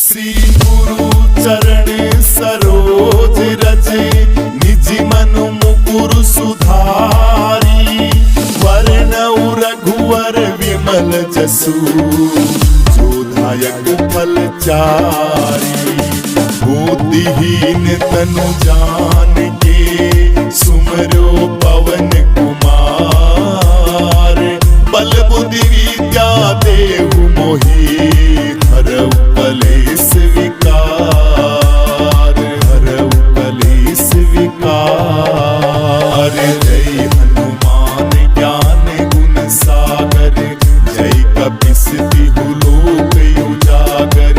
श्री गुरु चरण सरोज रजे निज मनु मुकुरु सुधारी। वर्ण रघुवर विमल जसु जोधायक फलचारी। बुद्धिहीन तनु जान के सुमरो पवन कुमार। बल बुद्धि विद्या देहु मोहि हरऊ कलेश विकार। हरऊ कलेश विकार। जय हनुमान ज्ञान गुण सागर। जय कपीस तिहु लोक उजागर।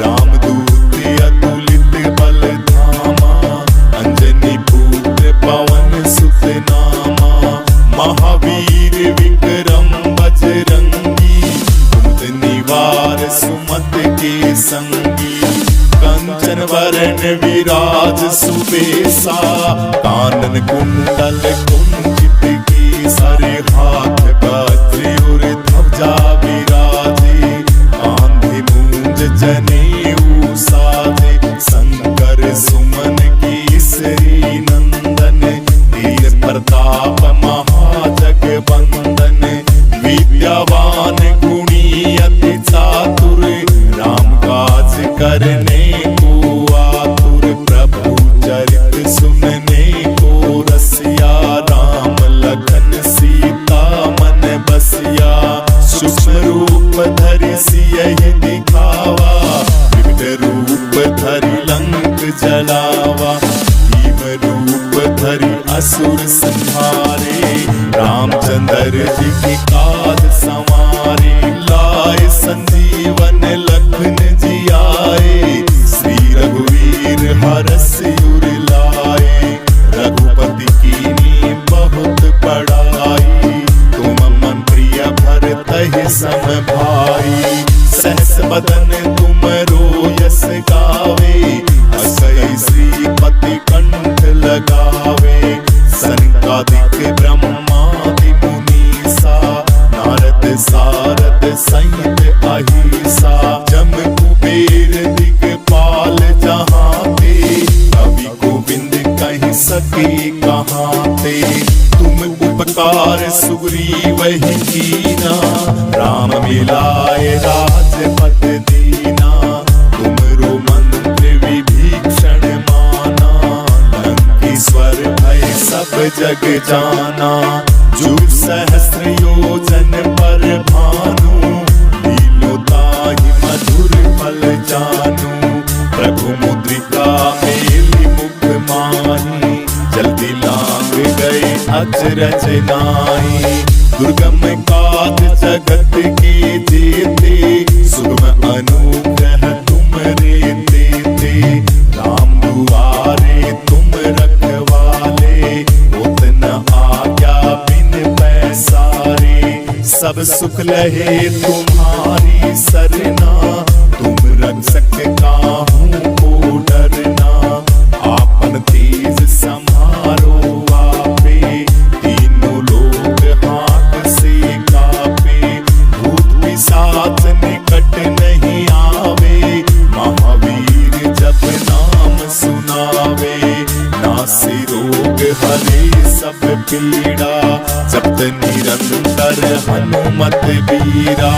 रामदूत अतुलित बल धामा। अंजनी पुत्र पवन सुत नामा। महावीर विक्रम बजरंगी। कुमत निवार सुमत के संगी। कंचन वरण विराज सुबेसा। कानन कुंडल कुंचित केसरी। हाथ वज्र और ध्वजा विराजे। कांधे मूंज जनेऊ साजे। शंकर सुमन केसरी नंदन। तेज प्रताप महाजगवंदन। विद्यावान गुणी अति चातुर। राम काज करने को आतुर। प्रभु चरित सुनने को रसिया। राम लखन सीता मन बसिया। सूक्ष्म रूप धरि सियहि दिखावा। विकट रूप धरि लंक जलावा। भीम रूप धरि असुर संहारे। रामचंद्र जी की काज संवारे। लाए संजीवन लखन जियाए। श्री रघुवीर हरष उर लाए। रघुपति कीन्ही बहुत बड़ाई। तुम मम प्रिय भरतहि सम भाई। सहस बदन तुमरो यस गावे। असै श्रीपति कंठ लगावे। सनकादिक ब्रह्मादि मुनीसा। नारद सारद सहित अहिसा। जम कुबेर दिगपाल जहाते। कवि गोविंद कहि सके कहाते। तुम उपकार सुग्रीवहि कीना। राम मिलाए राजपद दीना। तुमरो मंत्र विभीषण माना। लंकेश्वर भय सब जग जाना। जुग सहस्र योजन पर भानु। लीलो ताहि मधुर फल जानू। प्रभु मुद्रिका मेलि मुख माही। जल्दी लांग गए अचरज नाहि। दुर्गम काज जगत के जेते। सुगम अनुग्रह तुमरे तेते। राम दुआरे तुम रखवाले। उतना आज्ञा बिन पैसारे। सब सुख लहे तुम्हारी सरना। तुम रक्षक काहू को डरना। आपन तेज संहारो आपे। तीनों लोग हाथ से कापे। भूत पिशाच निकट नहीं आवे। महावीर जब नाम सुनावे। नासे रोग हरे सब पीड़ा। जपत निरंतर हनुमत बीरा।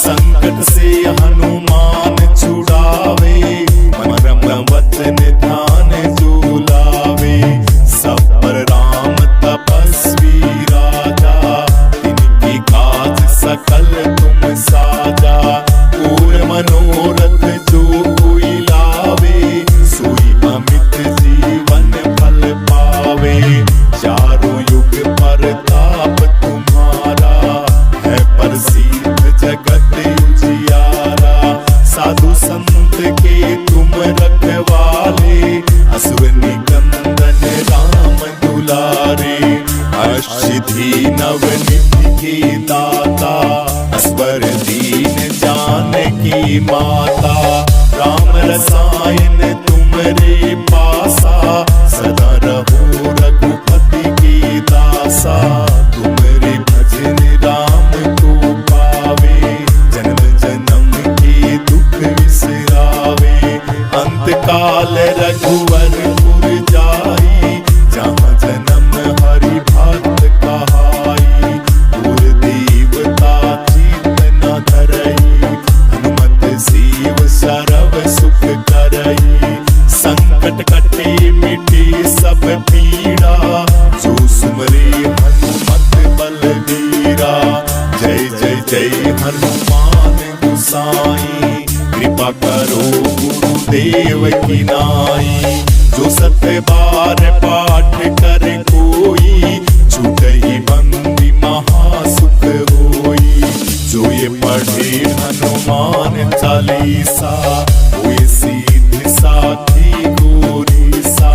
संकट से हनुमान छुड़ावे। मरम वचन ध्यान जो लावे। सब पर राम तपस्वी राजा। इनकी काज सकल तुम साजा। और मनोरथ जो कोई लावे। सोई अमित जीवन फल पावे। चारों युग परताप तुम्हारा। है प्रसिद्ध जगत उजियारा। साधु संत के तुम रखवाले। अश्विनी कंदन राम दुलारे। अष्टसिद्धि नवनिधि के दाता। अस्वर दीन जानकी माता। राम रसायन तुमरे पासा। सदा रहो रघुपति के दासा। तुमरे भजन राम को पावे। जन्म जन्म के दुख विसरा। नाई, कृपा करो गुरुदेव की नाई। जो सत्य बार पाठ कर कोई, छूट ही बंदी महासुख होई। जो ये पढ़े हनुमान चालीसा, हुए सीध साखी गोरी सा।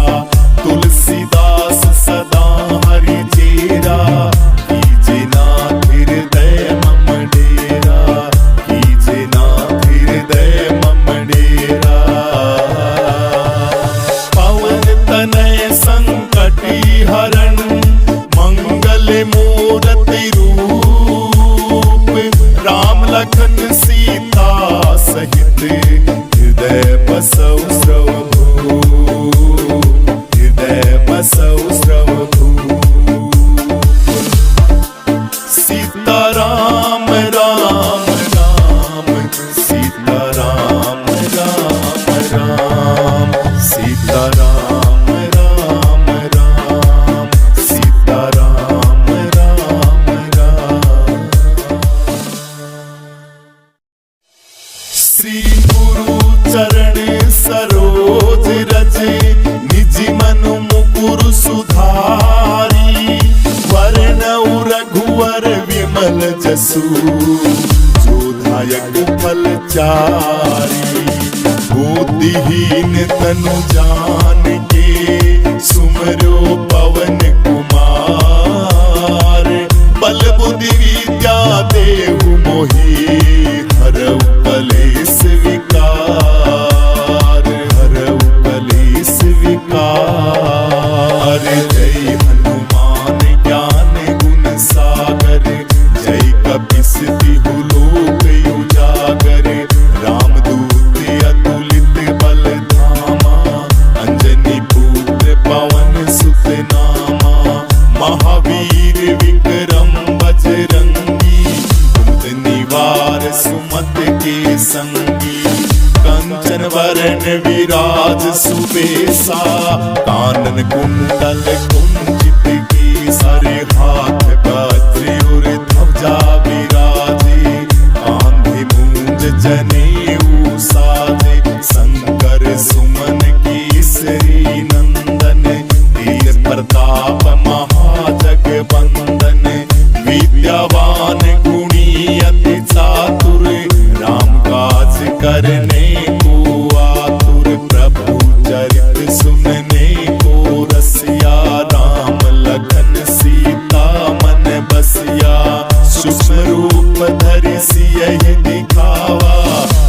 तुलसीदास सदा हरि चेरा, कीजे नाथ हृदय मम डेरा, कीजे नाथ हृदय मम डेरा। पवन तनय संकटी हरण, मंगल मूरति रूप। राम लखन सीता सहित, हृदय बसौ सर्वभूप, हृदय बसौ सर्वभूप। सीता राम राम राम, सीता राम राम राम, सीता राम राम राम, सीता राम राम राम। श्री गुरु चरण सरोज रज, निज मन मुकुर सुधारी। वरनउ रघुवर विमल जसु, जो दायक फल चारी। बुद्धिहीन तनु जान के, सुमरो पवन कुमार। बल बुद्धि विद्या देहु मोहि, हरऊ कलेश विकार, हरऊ कलेश विकार। जय हनुमान ज्ञान गुण सागर, जय कपीस तिहु लोक उजागर। रामदूत अतुलित बल धामा, अंजनी पुत्र पवन सुत नामा। महावीर विक्रम बजरंगी, कुमति निवार सुमति के संगी। कंचन वरण विराज सुबेसा, कानन कुंडल कुंचित केसर। हाथ वज्र और ध्वजा विराजे, कांधे मूंज जनेऊ साजे। शंकर सुमन केसरी नंदन, तेज प्रताप महाजगवंदन। विद्यावान गुणी अति चातुर, राम काज करने को आतुर। प्रभु चरित सुनने को रसिया, राम लखन सीता मन बसिया। सूक्ष्म रूप धरि सियहि दिखावा,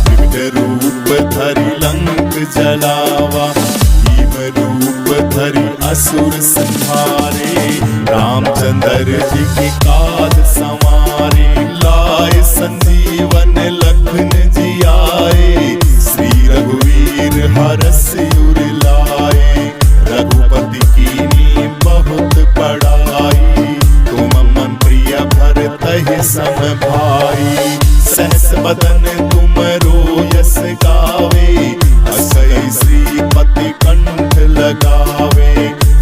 विकट रूप धरि लंक जलावा। भीम रूप धरि असुर संहारे, रामचंद्र जी के काज संवारे। लाए संजीवन लखन जियाए, श्री रघुवीर हरषि उर लाए। रघुपति कीन्ही बहुत बड़ाई, तुम मम प्रिय भरतहि सम भाई। सहस बदन तुमरो यस गावे, असै श्रीपति कंठ लगावे।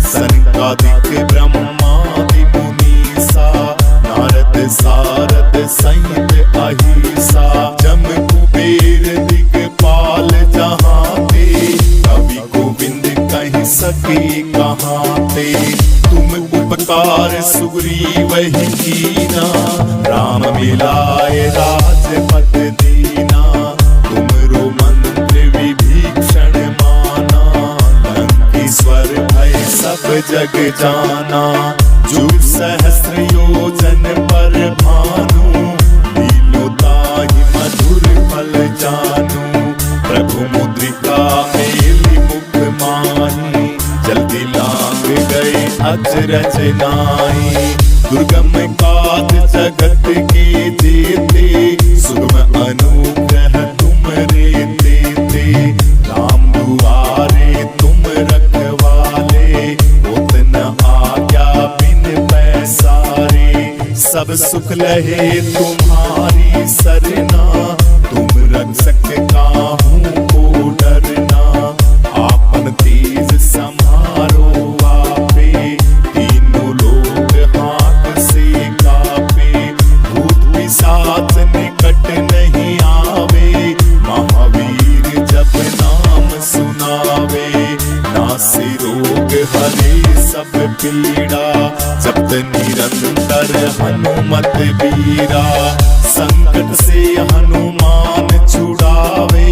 सनकादिक ब्रह्मादि मुनीसा, नारद सारद सहित अहिसा। जम कुबेर दिगपाल जहाते, कवि गोविंद कहि सके कहाते। तुम उपकार सुग्रीवहि कीना, राम मिलाए राजपद दीना। तुमरो मंत्र विभीषण माना, लंकेश्वर भय सब जग जाना। जुग सहस्र योजन पर भानु, लीलो ताहि मधुर फल जानू। प्रभु मुद्रिका मेलि मुख माही, जल्दी लांग गए अचरज नाई। दुर्गम काज जगत के जेते, सुगम अनुग्रह तुमरे तेते। राम दुआरे तुम रखवाले, होत न आज्ञा बिन पैसारे। सब सुख लहे तुम्हारी सरना, तुम रक्षक काहू को डरना। आपन तेज समारो आपे, तीनों लोग हाथ से कापे। भूत पिशाच निकट नहीं आवे, पीड़ा, जपत निरंतर हनुमत बीरा। संकट से हनुमान छुड़ावे,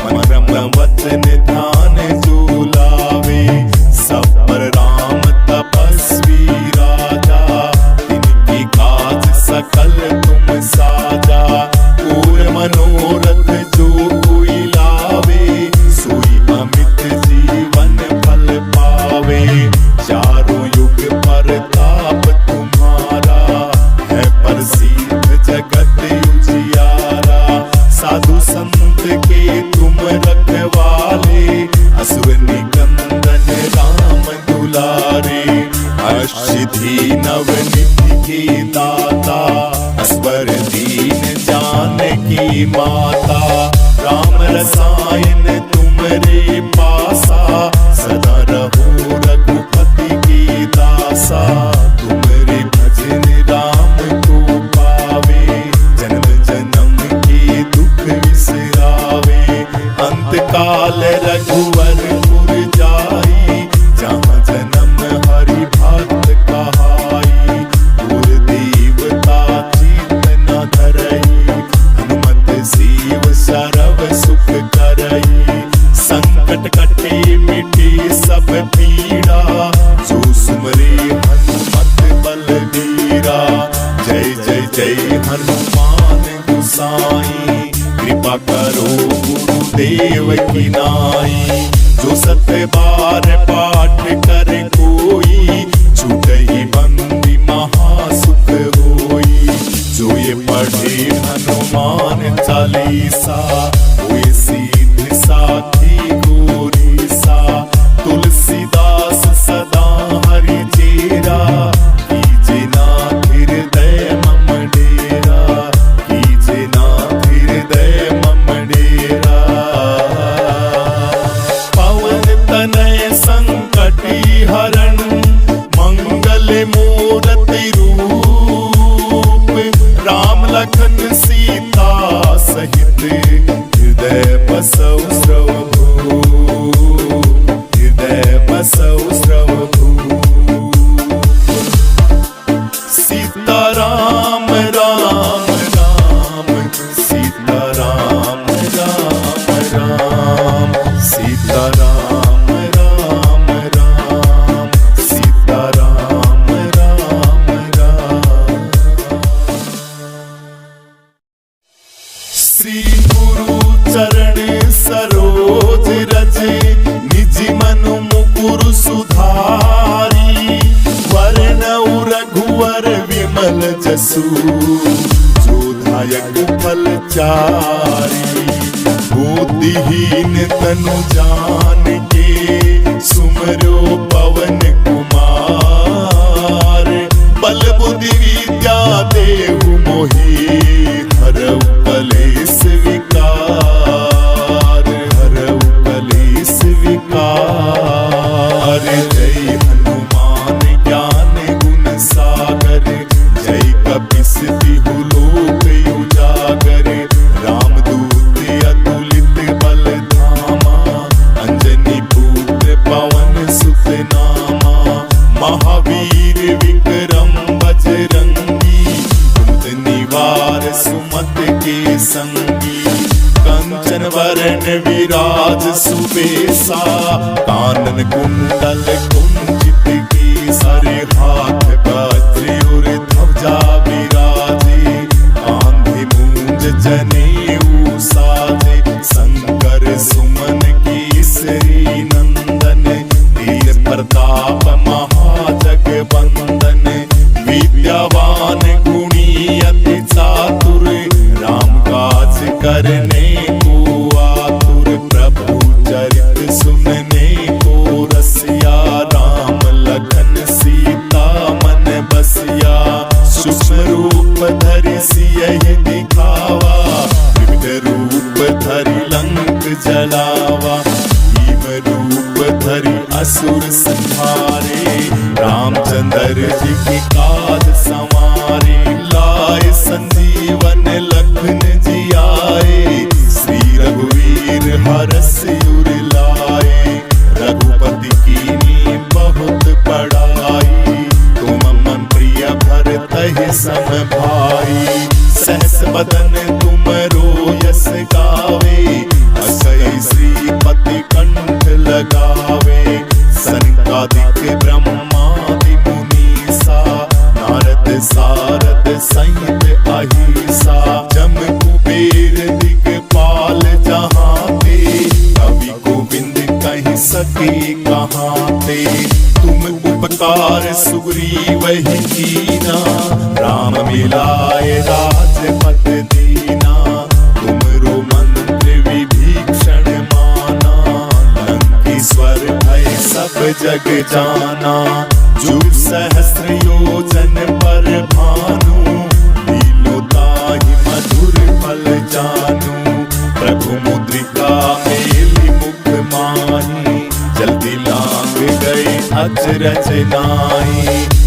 मरम वचन ध्यान जो लावे। सब पर राम तपस्वी राजा, तिनकी काज सकल तुम साजा। और मनोरथ जो कोई लावे, सोई अमित जीवन फल पावे। चारों युग प्रताप तुम्हारा, है प्रसिद्ध जगत उजियारा। साधु संत के तुम रखवाले, असुर निकंदन राम दुलारे। अष्टसिद्धि नवनिधि के दाता, असवर दीन जानकी माता। राम रसायन तुमरे पासा, सदा रहो रघुपति के दासा। तुमरे भजन राम को पावे, जन्म जन्म के दुख विसरावे। अंत काल रघुवरपुर जाई, जहाँ जन्म हरि भक्त कहाई। और देवता चित न धरई, हनुमत सीव सरव सुख करई। संकट कटे मिटे सब पीड़ा, जो सुमरे हनुमत बलबीरा। जय जय जय हनुमान गोसाई, कृपा करो गुरुदेव की नाई। जो सत बार पाठ कर कोई, छूटहि बंदी महासुख होई। जो ये पढ़े हनुमान चालीसा, हुए सीध साखी गोरीसा। तुलसीदास सदा हरि चेरा, कीजे नाथ हृदय मम डेरा। कीजे नाथ हृदय मम डेरा। पवन तनय संकटी हरण, मंगल मूरति रूप। राम लखन सीता सहित, हृदय बसौ स्रवभूप। हृदय बसौ स्रवभूप। सीता राम राम राम, सीता राम राम राम। सीता राम राम राम, सीता राम राम राम। श्री गुरु चरण सरोज रज, निज मनु मुकुर सुधारी। वरनउ रघुवर विमल जसु, जो दायक फल चारी। बुद्धिहीन तनु जान के, सुमरो पवन कुमार। बल बुद्धि विद्या देहु मोहि, हरऊ कलेश विकार। हरऊ कलेश विकार। जय हनुमान ज्ञान गुण सागर, जय कपीस तिहु लोक उजागर। रामदूत अतुलित बल धामा, अंजनी पुत्र पवन सुत नामा। महावीर विक्रम बजरंगी, कुमत निवार सुमत के संगी। कंचन वरण विराज सुबेसा, कानन कुंडल कुंचित केसरी। हाथ वज्र और ध्वजा विराजे, कांधे मूंज जनेऊ साजे। शंकर सुमन केसरी नंदन, तेज प्रताप महाजगवंदन। विद्यावान गुणी अति चातुर, राम काज करने को आतुर। प्रभु चरित सुनने को रसिया, राम लखन सीता मन बसिया। सूक्ष्म रूप धरि सियहि दिखावा, विविध रूप धरि लंक जलावा। भीम रूप धरि असुर संहारे, रामचंद्र जी की काज संवारे। लाए संजीवन लखन जियाए, श्री रघुवीर हरष उर लाए। रघुपति कीन्ही बहुत बड़ाई, सके कहाँ ते। तुम उपकार सुग्रीव ही कीना, राम मिलाए राजपद दीना। तुमरो मंत्र विभीषण माना, लंकेश्वर भय सब जग जाना। जुग सहस्र योजन पर भानु, लीलो ताहि मधुर फल जानू। प्रभु मुद्रिका मेलि मुख माही, जल्दी लांग गए अचरज नाई।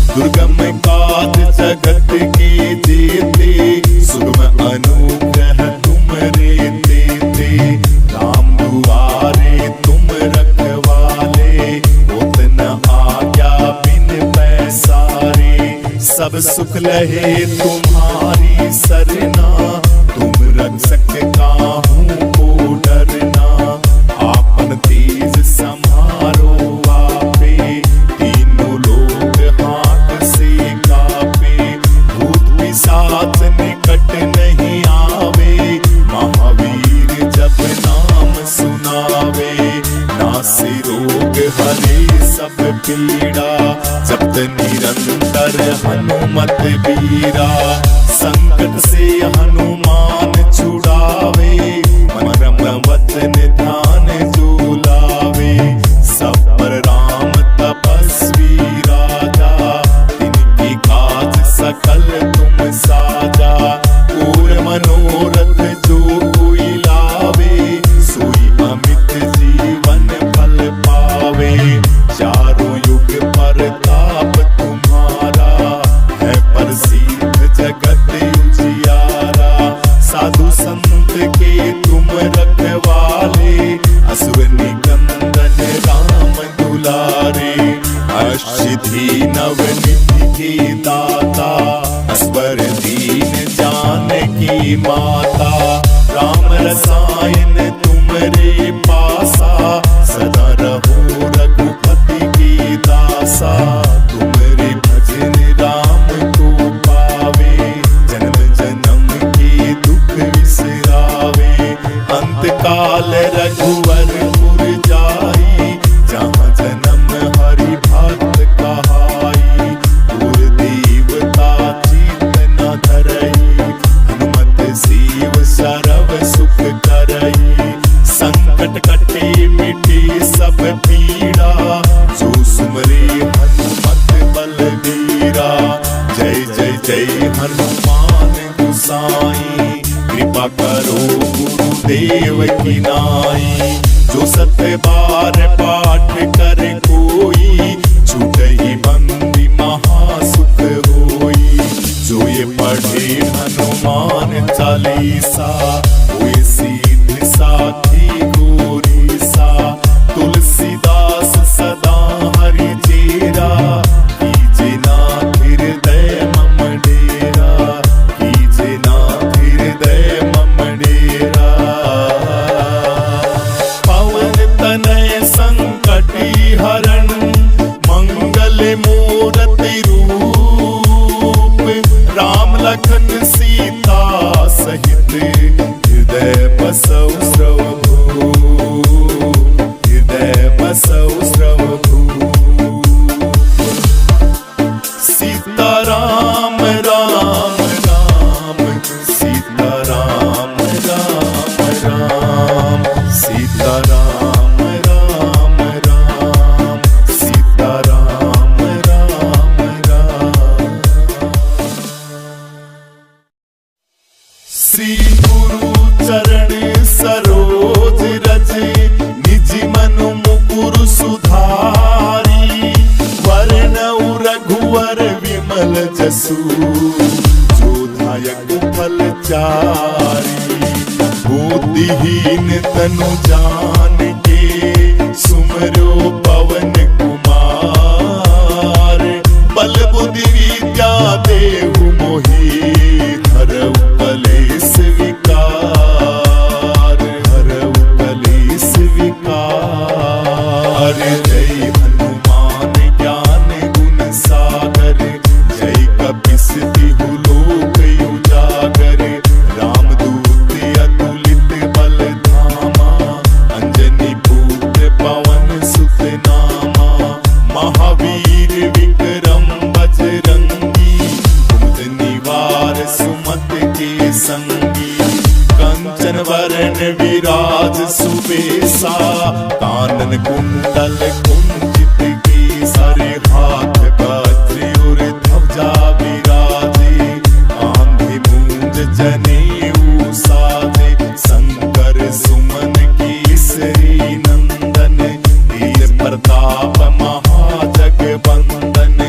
दुर्गम काज जगत के जेते, सुगम अनुग्रह तुमरे देते। राम दुआरे तुम रखवाले, होत न आज्ञा बिन पैसारे। सब सुख लहे तुम्हारी सरना, तुम रक्षक काहू को डरना। आपन तेज समारो आपे, तीनों लोग हाथ से कापे। भूत पिशाच निकट नहीं आवे, महावीर जब नाम सुनावे। नासे रोग हरे सब पीड़ा, जपत निरंतर हनुमत बीरा। संकट से हनुमान छुड़ावे, मरम वचन ध्यान जो लावे। सब पर राम तपस्वी राजा, तिनके काज सकल तुम साजा। और मनोरथ जो कोई लावे, सोई अमित जीवन फल पावे। चारों युग परताप तुम्हारा, है प्रसिद्ध जगत उजियारा। साधु संत के तुम रखवाले, असुर निकंदन राम दुलारे। अष्टसिद्धि नवनिधि के दाता, अस्वर दीन जानकी माता। राम रसायन तुमरे पासा, सदा रहो रघुपति के दासा। तुमरे भजन राम को पावे, जन्म जन्म के दुख विसरावे। अंत काल रघुवर पुर जाई, जहाँ जन्म हरि भक्त कहाई। और देवता चित न धरई, हनुमत सीव सरव सुख करई। संकट कटे मिटे सब पीड़ा, जो सुमरे हनुमत बलबीरा। जय जय जय हनुमान गोसाई, कृपा करो गुरुदेव की नाई। जो सत्य बार पाठ कर कोई, छूटहि बंदी महासुख होई। जो ये पढ़े हनुमान चालीसा, होए सिद्धि साखी गौरीसा। तुलसीदास सदा हरि चेरा, कीजे नाथ हृदय मम डेरा। कीजे नाथ हृदय मम डेरा। पवन तनय संकटी हरण, मंगल मूरति रूप। राम लखन सीता सहित, हृदय बसौ श्रवभू। हृदय बसौ श्रवभू। सीता राम राम राम, सीता राम राम राम। सीता राम राम राम, सीता राम राम राम। श्री गुरु चरण सरोज रज, निज मन मुकुर सुधारी। वरनउ रघुवर विमल जसु, जो दायक फल चारी। बुद्धिहीन तनु जान के, सुमरो पवन कुमार। बल बुद्धि विद्या देहु मोहि, हरउ कलेश विकार। हरउ कलेश विकार। जय हनुमान ज्ञान गुण सागर, जय कपीस तिहु लोक उजागर। रामदूत अतुलित बल धामा, अंजनी पुत्र पवन राज सुबेसा, कानन कुंडल कुंचित केसर, हाथ वज्र और ध्वजा विराजे, आंधी मूंज जनेऊ साजे, शंकर सुमन केसरी नंदन, वीर प्रताप महाजगवंदन,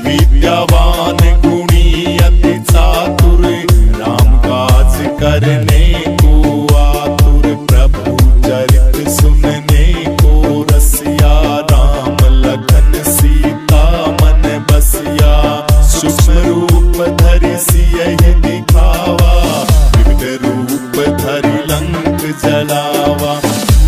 विद्यावान गुणी अति चातुर, राम काज करने को आतुर, प्रभु चरित सुनने को रसिया, राम लखन सीता मन बसिया, सूक्ष्म रूप धरि सियहि दिखावा, विविध रूप धरि लंक जलावा,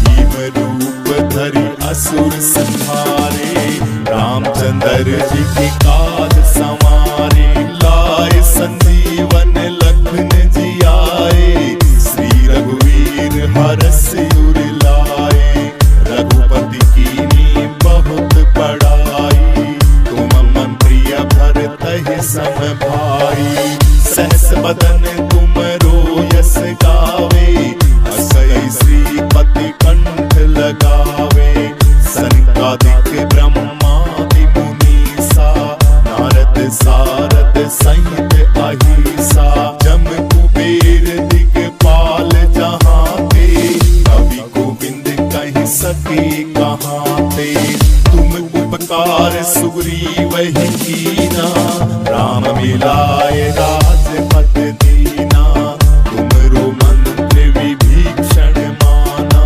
भीम रूप धरि असुर संहारे, रामचंद्र जी की काज संवारे, लाए संजीवन लखन जी आए, श्री रघुवीर हरष उर लाए, रघुपति कीन्ही बहुत बड़ाई, तुम मम प्रिय भरतहि सम भाई, सहस बदन तुमरो यस गावे, असै श्रीपति कंठ लगावे, सनकादिक ब्रह्मादि मुनीसा, नारद सारद सहित अहिसा, जम कुबेर दिगपाल जहाँ ते, कवि गोविंद कहि सके कहाँ ते, तुम उपकार सुग्रीव ही कीना, राम मिलाए राजपद दीना, तुमरो मंत्र विभीषण माना,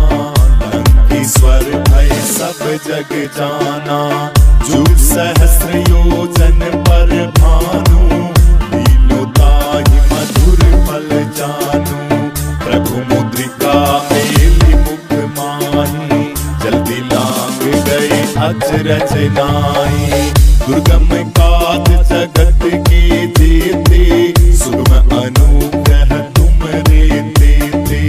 लंकेश्वर भय सब जग जाना, जुग सहस्र योजन पर भानु, लीलो ताहि मधुर फल जानू, प्रभु मुद्रिका मेलि मुख माही, जल्दी लांग गए अचरज नाई, दुर्गम काज जगत के जेते, सुगम अनुग्रह तुमरे तेते,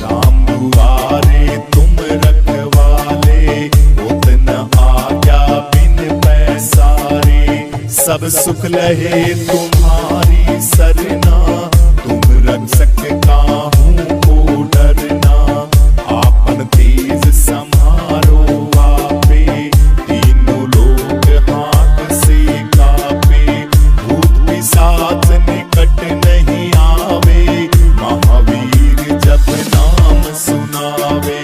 राम दुआरे तुम रखवाले, होत न आज्ञा बिन पैसारे, सब सुख लहे तुम्हारी सरना, तुम रक्षक काहू को डरना, आपन तेज समारो आपे, तीनों लोग हाथ से कापे, भूत पिशाच निकट नहीं आवे, महावीर जब नाम सुनावे,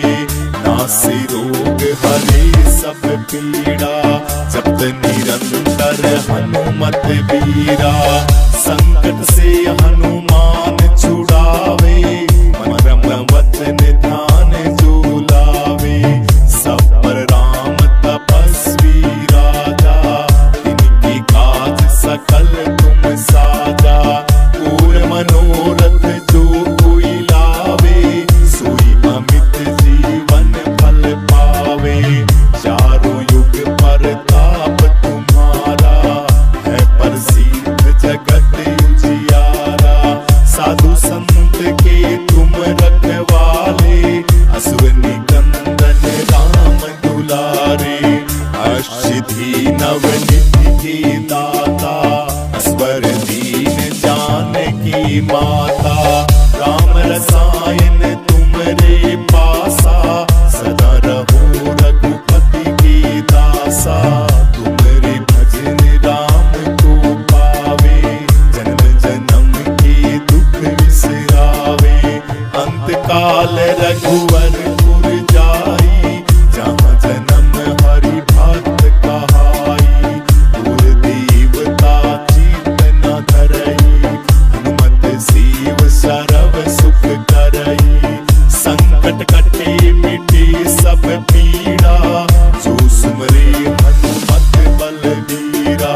नासे रोग हरे सब पीड़ा, जपत निरंतर हनुमत बीरा, संकट से हनुमान छुड़ावे, मरम वचन ध्यान जो लावे, सब पर राम तपस्वी राजा, इनकी काज सकल तुम साजा, और मनोरथ जो कोई लावे, सोई अमित जीवन फल पावे, चारों युग परताप तुम्हारा, है प्रसिद्ध जगत उजियारा, साधु संत के तुम रखवाले, असुर निकंदन राम दुलारे, अष्टसिद्धि नवनिधि के दाता, स्वर दीन जानकी माता, राम रसायन तुमरे पासा, सदा रहो रघुपति के दासा, तुमरे भजन राम को पावे, जन्म जन्म के दुख विसरावे, अंत काल रघुवर पुर जाई, जहाँ जन्म हरि भक्त कहाई, पुर देवता चित न धरई, हनुमत सीव सरव सुख करई, संकट कटे मिटे सब पीड़ा, जो सुमरे हनुमत बलबीरा,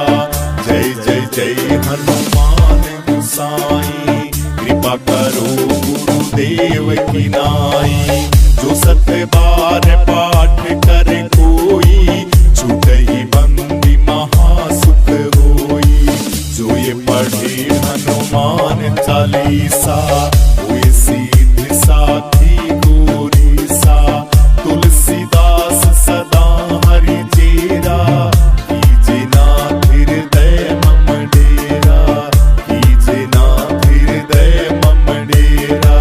जय जय जय हनुमान गोसाई, कृपा करो गुरुदेव की नाई, जो सत बार पाठ करे कोई, छूटहि बंदी महासुख होई, जो ये पढ़े हनुमान चालीसा, हुए सिद्ध साथी गोरीसा, तुलसीदास सदा हरि चेरा, कीजे नाथ हृदय मम डेरा, कीजे नाथ हृदय मम डेरा।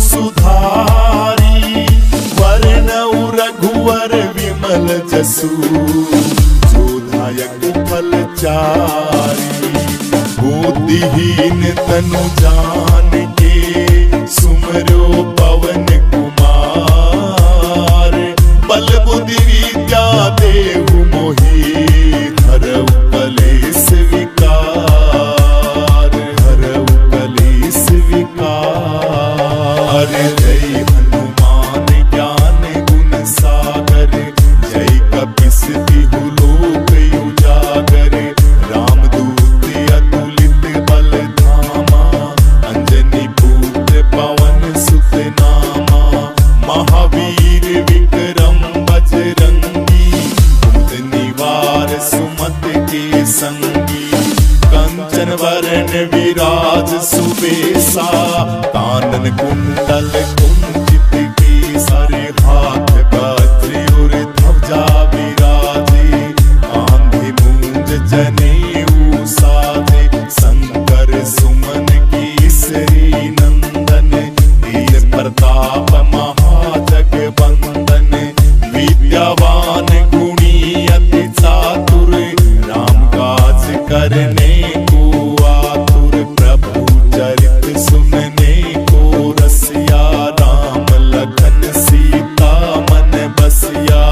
सुधारी, वर्णऊ रघुवर विमल जसु, जोधायक फलचारी। बुद्धिहीन तनु जान के, सुमरो पवन कुमार। बल बुद्धि विद्या देहु मोहि, हरऊ कलेश विकार, हरऊ कलेश विकार। जय हनुमान ज्ञान गुण सागर, जय कपीस तिहु लोक उजागर। रामदूत अतुलित बल धामा, अंजनी पुत्र पवन सुत नामा। महावीर विक्रम बजरंगी, कुमत निवार सुमत के संगी। कंचन वरण विराज सुबेसा, कानन कुंडल कुंचित केसरी। हाथ वज्र और ध्वजा विराजे, कांधे मूंज जनेऊ साजे। शंकर सुमन केसरी नंदन, तेज प्रताप महाजगवंदन। विद्यावान गुणी अति चातुर, राम काज करने को आतुर। प्रभु चरित सुनने को रसिया, राम लखन सीता मन बसिया।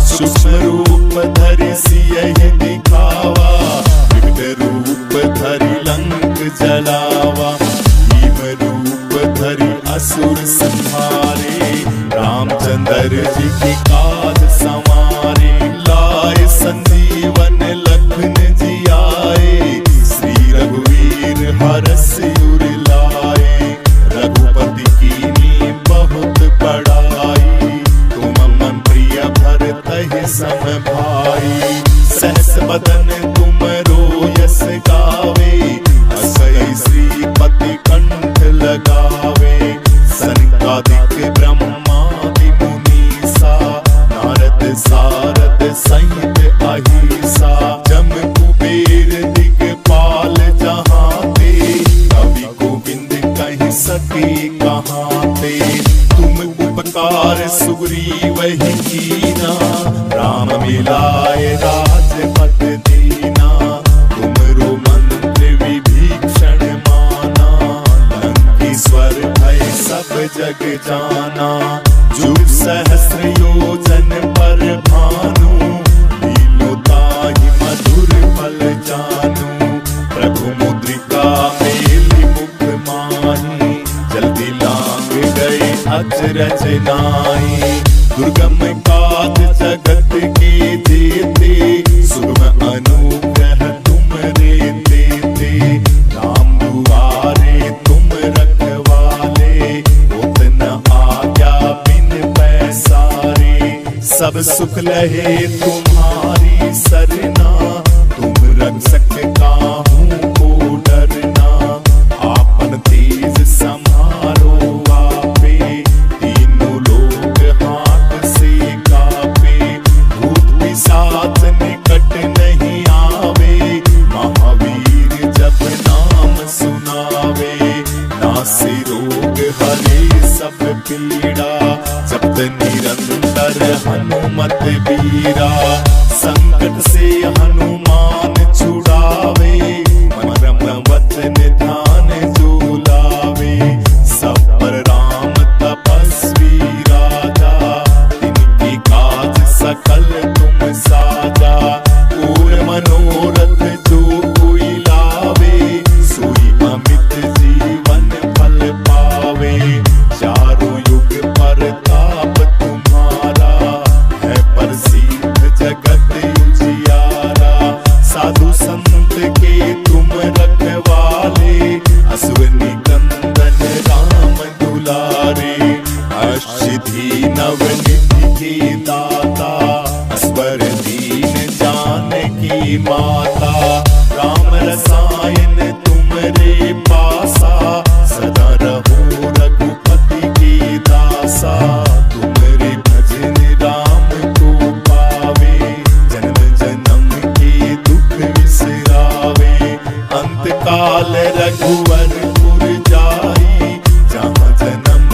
सूक्ष्म रूप धरि सियहि दिखावा, विकट रूप धरि लंक जलावा। भीम रूप धरि असुर संहारे, रामचंद्र जी के काज संवारे। लाए संजीवन लखन जियाए, श्री रघुवीर हरषि उर लाए। रघुपति कीन्ही बहुत बड़ाई, तुम मम प्रिय भरतहि सम भाई। सहस बदन तुमरो यस गावे, असै श्रीपति कंठ लगावे। सनकादिक ब्रह्मादि मुनीसा, नारद सारद सहित अहिसा। जम कुबेर दिगपाल जहाते, कवि गोविंद कहि सके कहाते। तुम उपकार सुग्रीवहि कीना, राम मिलाए राजपद दीना। तुमरो मंत्र विभीषण माना, लंकेश्वर भय सब जग जाना। जुग सहस्र योजन पर भानु, लीलो ताहि मधुर फल जानू। प्रभु मुद्रिका मेलि मुख माही, जल्दी लांग गए अचरज नाई। दुर्गम काज जगत के जेते, सुगम अनुग्रह तुमरे देते। राम दुआरे तुम रखवाले, होत न आज्ञा बिन पैसारे। सब सुख लहे तुम्हारी सरना, तुम रक्षक काहू को डरना। आपन तेज समारो आपे, तीनों लोग हाथ से कापे। भूत पिशाच निकट नहीं आवे, महावीर जब नाम सुनावे। नासे रोग हरे सब पीड़ा, जपत निरंतर हनुमत बीरा। संकट से हनुमान छुड़ावे, मरम वचन ध्यान जो लावे। सब पर राम तपस्वी राजा, तिनके काज सकल तुम साजा। और मनोरथ जो कोई लावे, सोई अमित जीवन फल पावे। चारों युग परताप तुम्हारा, है प्रसिद्ध जगत उजियारा। साधु संत के तुम रखवाले, असुर निकंदन राम दुलारे। अष्टसिद्धि नवनिधि के दाता, अस्वर दीन जानकी माता। राम रसायन तुमरे पासा, सदा रहो रघुपति के दासा। तुमरे भजन राम को पावे, जन्म जन्म के दुख विसरावे। अंत काल रघुवर पुर जाई, जहाँ जन्म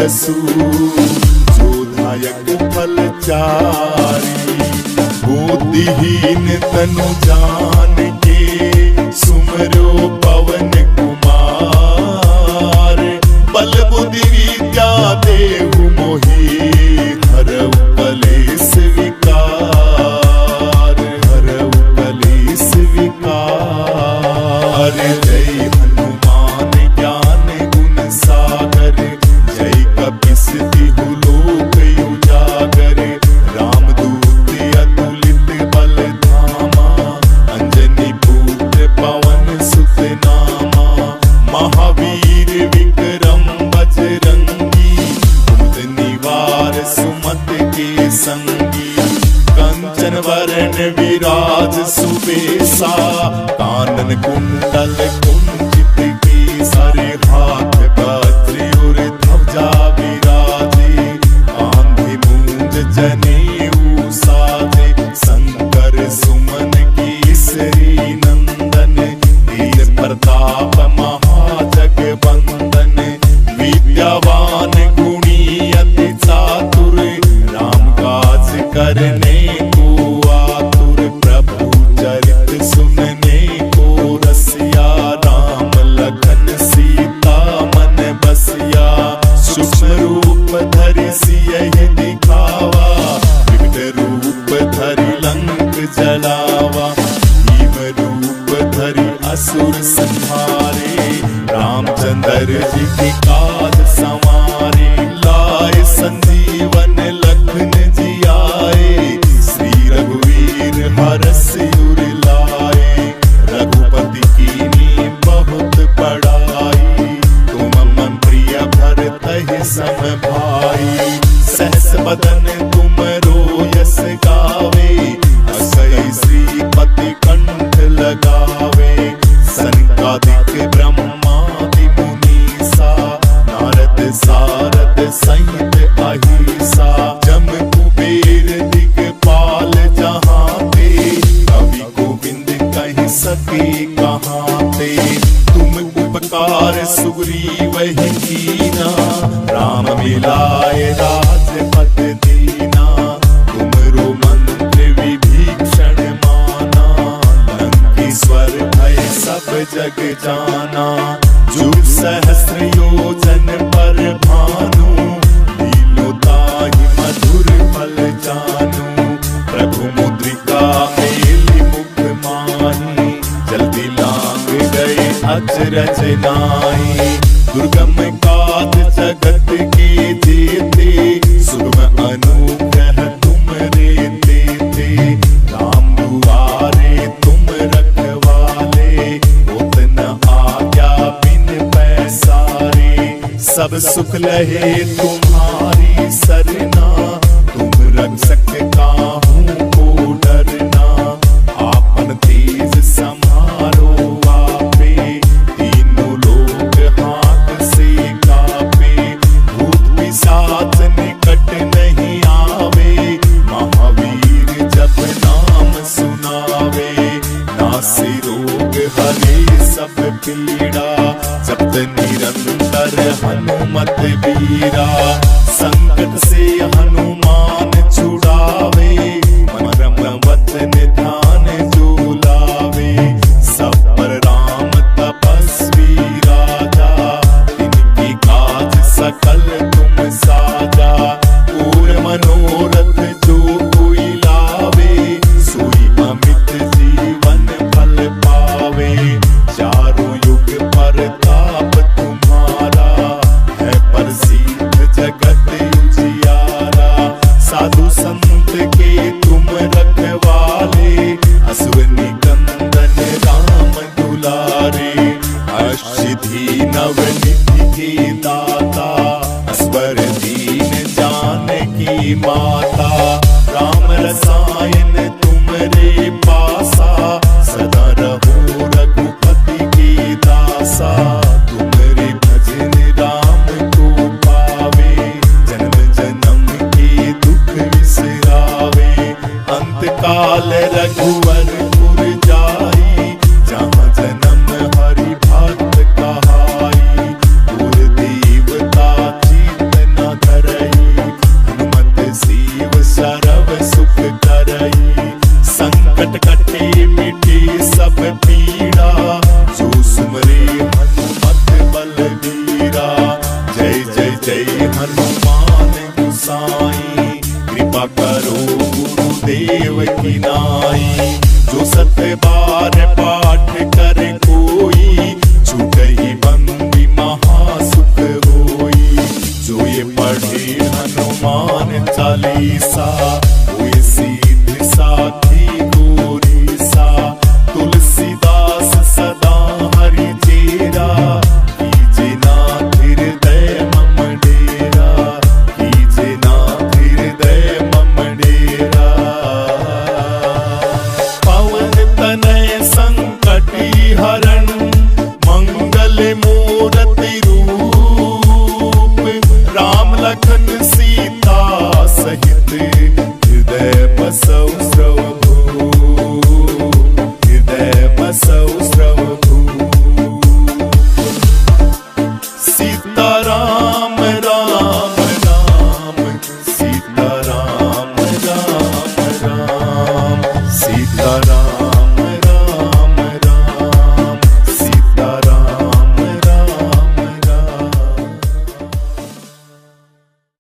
जसु जोधायक फलचारी। बुद्धिहीन तनु जान के सुमरो पवन कुमार। बल बुद्धि विद्या देहु मोहि हरऊ कलेश विकार, हरऊ कलेश विकार। जय हनुमान ज्ञान गुण सागर, जय कपीस तिहु लोक उजागर। रामदूत अतुलित बल धामा, अंजनी पुत्र पवन सुत नामा। महावीर विक्रम बजरंगी, कुमत निवार सुमत के संगी। कंचन वरण विराज सुबेसा, कानन कुंडल कुंचित केसरी। हाथ वज्र और ध्वजा विराजे, कांधे मूंज जनेऊ साजे। शंकर सुमन केसरी नंदन, तेज प्रताप महाजगवंदन। विद्यावान गुणी अति चातुर, राम काज करने को आतुर। प्रभु चरित सुनने को रसिया, राम लखन सीता मन बसिया। सूक्ष्म रूप धरि सियहि दिखावा, विकट रूप धरि लंक जलावा। भीम रूप धरि असुर संहारे, रामचंद्र जी की काज संवारे। लाए संजीवन लखन जियाए, श्री रघुवीर हरष उर लाए। रघुपति कीन्ही बहुत बड़ाई, तुम मम प्रिय भरतहि सम भाई। सहस बदन तुमरो यस गावे, असै श्रीपति कंठ लगावे। सनकादिक ब्रह्मादि मुनीसा, नारद सारद सहित अहिसा। जम कुबेर दिगपाल जहाँ ते, कवि गोविंद कहि सके कहाँ ते। तुम उपकार सुग्रीव ही कीना, राम मिलाए राजपद दीना। तुमरो मंत्र विभीषण माना, लंकेश्वर भय सब जग जाना। जुग सहस्र योजन पर भानु, लीलो ताहि मधुर फल जानू। प्रभु मुद्रिका मेलि मुख माही, जल्दी लांग गए अचरज नाहि। दुर्गम काज जगत के जेते, सुगम अनुग्रह तुमरे तेते। राम दुआरे तुम रखवाले, होत न आज्ञा बिन पैसारे। सब सुख लहे तुम्हारी सरना, तुम रक्षक काहू को डरना। आपन तेज समारो आपे, तीनों लोग हाथ से कापे। भूत पिशाच निकट नहीं आवे, महावीर जब नाम सुनावे। नासे रोग हरे सब पीड़ा, जपत निरंतर हनुमत बीरा। संकट से हनुमान छुड़ावे, मरम वचन ध्यान जो लावे। सब पर राम तपस्वी राजा, इनकी काज सकल तुम साजा। और मनोरथ जो कोई लावे, सोई अमित जीवन फल पावे। चारों युग परताप तुम्हारा, है प्रसिद्ध जगत उजियारा। साधु संत के तुम रखवाले, अश्वनी कंदन राम दुलारे। अष्टसिद्धि नवनिधि के दाता, अस्वर दीन जानकी माता। राम रसायन तुमरे पासा, सदा रहो रघुपति के दासा। तुमरे भजन राम को पावे, जन्म जन्म के दुख विसरावे। अंत काल रघुवरपुर जाई, जहाँ जन्म हरि भक्त कहाई। और देवता चित न जय हनुमान।